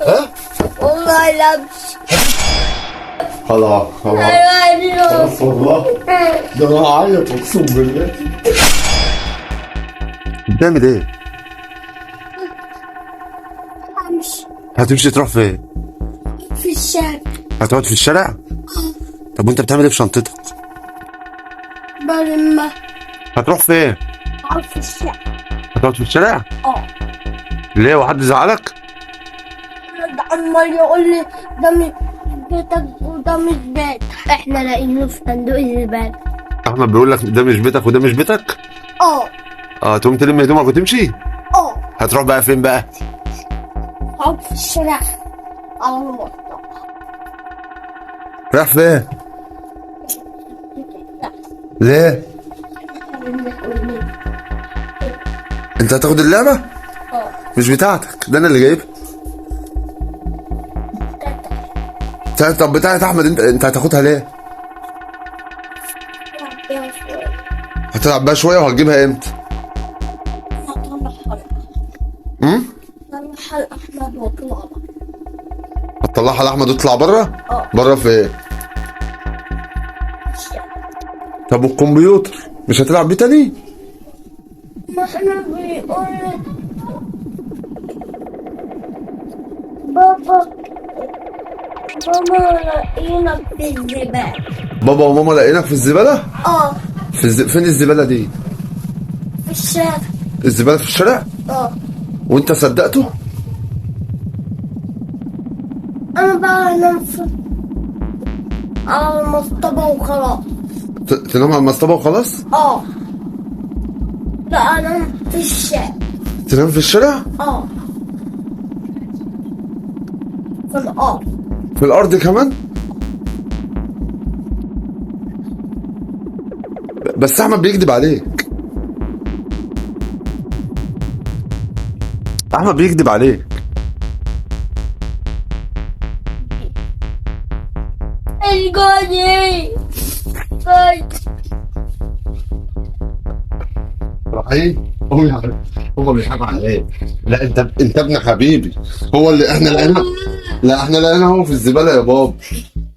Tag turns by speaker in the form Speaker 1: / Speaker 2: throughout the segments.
Speaker 1: ها؟
Speaker 2: والله لبس.
Speaker 1: خلاص خلاص والله، ده انا هعيط اقسم بالله. بتعمل ايه؟
Speaker 2: همشي
Speaker 1: هتمشي تروح فين؟
Speaker 2: في الشارع.
Speaker 1: هتقعد في الشارع؟ طب وانت بتعمل ايه في شنطتك؟
Speaker 2: بلمها.
Speaker 1: هتروح فين؟
Speaker 2: اقعد في الشارع.
Speaker 1: هتقعد في الشارع؟
Speaker 2: اه.
Speaker 1: ليه، وحد زعلك؟
Speaker 2: ده عمال يقول لي ده مش بيتك وده مش بيتك. احنا لاقيينه في صندوق الزبالة.
Speaker 1: احمد بيقول لك ده مش بيتك وده مش بيتك؟
Speaker 2: اه.
Speaker 1: تقوم تلم هدومك وتمشي؟
Speaker 2: اه.
Speaker 1: هتروح بقى فين بقى؟
Speaker 2: اقعد في الشارع على المطبخ.
Speaker 1: رايح فين؟ ليه؟ انت هتاخد اللعبة؟
Speaker 2: اه.
Speaker 1: مش بتاعتك، ده انا اللي جايبها. طب بتاعت احمد، انت هتاخدها ليه؟ هتلعب بيها شوية وهتجيبها امتى؟
Speaker 2: حلقة احمد واطلع.
Speaker 1: هتطلعها لاحمد وتطلع بره؟
Speaker 2: اه.
Speaker 1: بره فين؟ طب والكمبيوتر مش هتلعب بيه تاني؟
Speaker 2: ما احنا بيقول بابا لاقينا في الزبالة.
Speaker 1: بابا وماما لقيناك في الزبالة؟
Speaker 2: اه.
Speaker 1: فين الزبالة دي؟
Speaker 2: في الشارع.
Speaker 1: الزبالة في الشارع؟
Speaker 2: اه.
Speaker 1: وانت صدقته؟
Speaker 2: انا بقى انام على المصطبة وخلاص.
Speaker 1: تنام على المصطبة وخلاص؟
Speaker 2: اه. لا انام في الشارع.
Speaker 1: تنام في الشارع؟
Speaker 2: اه. في الارض.
Speaker 1: في الأرض كمان؟ بس أحمد بيكذب عليك. أحمد بيكذب عليك.
Speaker 2: الجوني
Speaker 1: رحيم هو بيضحك عليك. لا انت ابن حبيبي. هو اللي احنا لقيناه. لا احنا لقيناه هو في الزباله يا بابا.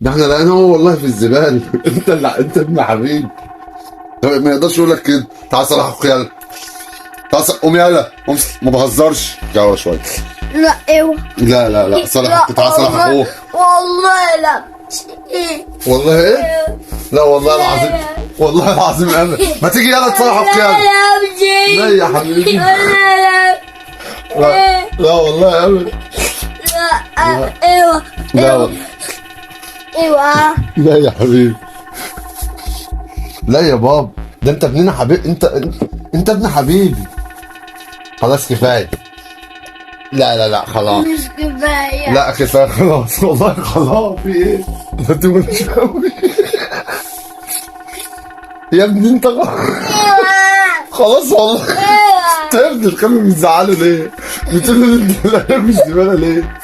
Speaker 1: ده احنا لقيناه هو والله في الزباله. انت ابن حبيبي. ما يقدرش يقول لك كده. تعال صالح اخوك يلا. قوم يلا قوم، ما بهزرش. جاوه شويه.
Speaker 2: لا ايوه.
Speaker 1: لا صالح اخوك. تعال صالح اخوك.
Speaker 2: والله لا.
Speaker 1: والله ايه؟ لا والله العظيم. والله العظيم ابدا. ما تيجي يلا تصالح اخوك يلا. لا يا حبيبي. لا والله ابدا.
Speaker 2: لا ايوه.
Speaker 1: لا والله.
Speaker 2: ايوه.
Speaker 1: لا يا حبيبي. لا يا بابا، ده انت ابننا حبيبي. انت ابن حبيبي. خلاص كفايه. لا خلاص.
Speaker 2: مش كفايه.
Speaker 1: لا كفايه خلاص والله خلاص. في ايه؟ ما تقولش قوي يا ابني انت. خلاص والله. انت يا ابني الخمر بتزعله ليه؟ بتقول انت لا مش زباله ليه؟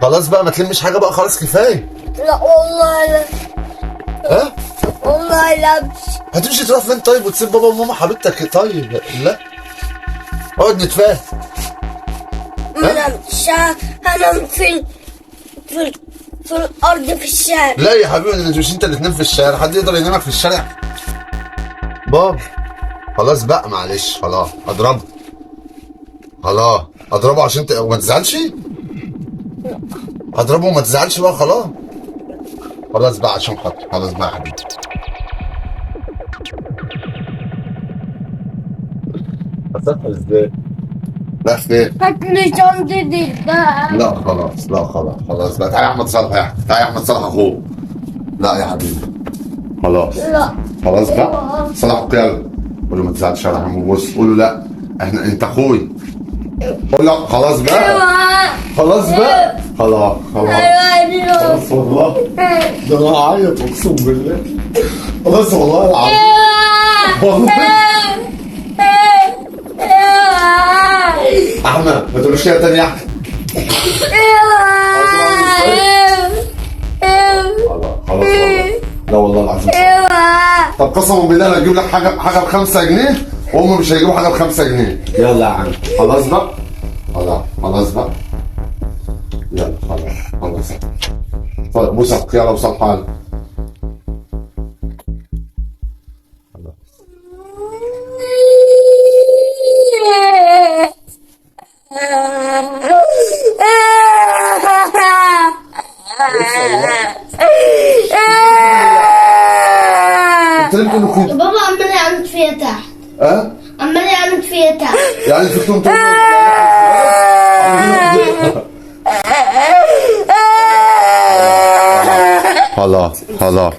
Speaker 1: خلاص بقى ما تلمش حاجه بقى، خلاص كفايه.
Speaker 2: لا والله لا.
Speaker 1: ها؟
Speaker 2: والله لا.
Speaker 1: هتمشي تروح فين طيب وتسيب بابا وماما حبيبتك؟ طيب لا اقعد نتفاهم.
Speaker 2: انا مش هنام في الارض في الشارع.
Speaker 1: لا يا حبيبي، مش انت اللي تنام في الشارع. حد يقدر ينامك في الشارع؟ بابا خلاص بقى معلش. خلاص اضربه. خلاص اضربه عشان وما تزعلش. اضربه وما تزعلش بقى. خلاص خلاص بقى عشان خاطر. خلاص بقى يا حبيبي. هتصحى ازاي؟ رايح فين؟
Speaker 2: فاكر شنطتي ده.
Speaker 1: لا خلاص خلاص بقى. تعالى يا احمد صالح. تعالى يا احمد صالح اخوه. لا يا حبيبي خلاص.
Speaker 2: لا.
Speaker 1: خلاص بقى. صالح اخوك يلا. قول له ما تزعلش يا رحمه. بص قول له لا انت اخوي. قول له خلاص بقى. خلاص بقى. خلاص خلاص والله، ده انا هعيط اقسم بالله. خلاص والله العظيم. والله احمد ما تقولوش كده تاني يا احمد. خلاص والله. لا والله العظيم. طب قسما بالله انا هجيب لك حاجه ب5 جنيه وهم مش هيجيبوا حاجه ب5 جنيه. يلا يا عم خلاص بقى. خلاص بقى. بوسك يلا وصل حالك. انت ليه كله كده؟
Speaker 2: بابا عمال يعمل فيها تحت.
Speaker 1: ها؟
Speaker 2: عمال يعمل فيها تحت.
Speaker 1: يعني في كنت خلاص خلاص